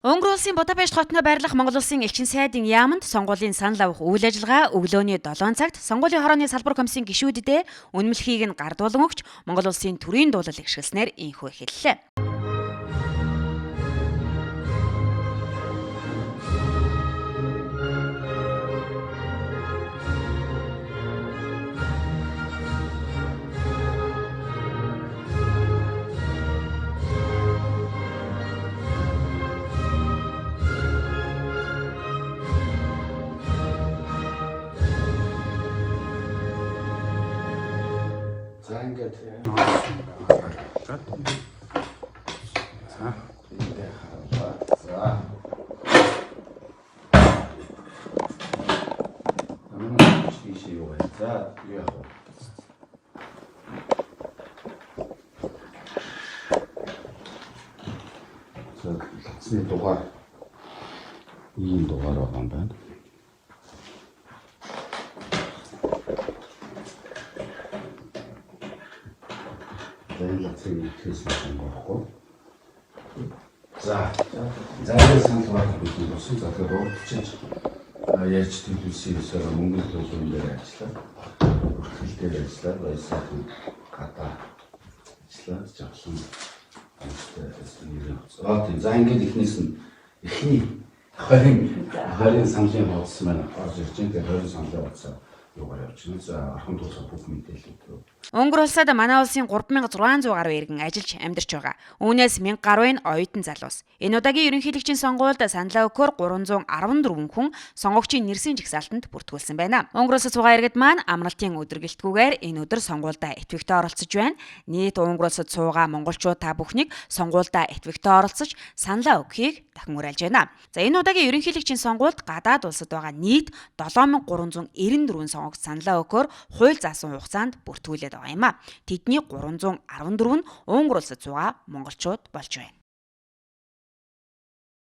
Унгар улсын Будапешт хотно байрлах Монгол улсын элчин сайдын яамд сонгуулийн санал авах үйл ажиллагаа өглөөний 7 цагт сонгуулийн хорооны салбар комиссийн гишүүдэд үнэмлэхийг нь гардуулан өгч Монгол улсын төрийн дуулал ихшгэлснээр инхүү эхэллээ. За ингээд лацны дугаар ийм дугаар байгаа юм байна. Лацны хэлсэн байхгүй. За санал авах гэдэг нь болсон. За тэгэхээр урдчилж яаж төлөвлөсөйсөөр мөнгө төлөвлөсөн дээр ажиллаа. Хүртэл дээр ажиллаа. Баясаахан гадаа ажиллаа. Жавсан тийм. За ингээд эхнээс нь эхний 20 саналын хуудас маань орж ирж байгаа. 20 саналын хуудасаа юугаар явуулчихна. За архан туусаа бүх мэдээлэл. Унгар улсад манай улсын 3600 гаруй иргэн ажиллаж амьдарч байгаа. Үүнээс 1000 гаруй нь оюутан залуус. Энэ удаагийн ерөнхийлөгчийн сонгуульд саналаа өгөхөөр 314 хүн сонгогчийн нэрсийн жагсаалтанд бүртгүүлсэн байна. Унгар улсад суугаа иргэд маань амралтын өдөр гэлтгүүгээр энэ өдөр сонгуульдаа итгэвчтэй оролцож байна. Нийт Унгар улсад суугаа монголчууд та бүхнийг сонгуульдаа итгэвчтэй оролцож саналаа өгөхийг дахин уриалж байна. За энэ удаагийн ерөнхийлөгчийн сонгуульд гадаад улсад байгаа нийт 7394 сонгогч саналаа өгөхөөр хууль заасан хугацаанд бүртгүүлээд байгаа юм а. Тэдний 314 нь Унгар улсад суугаа монголчууд болж байна.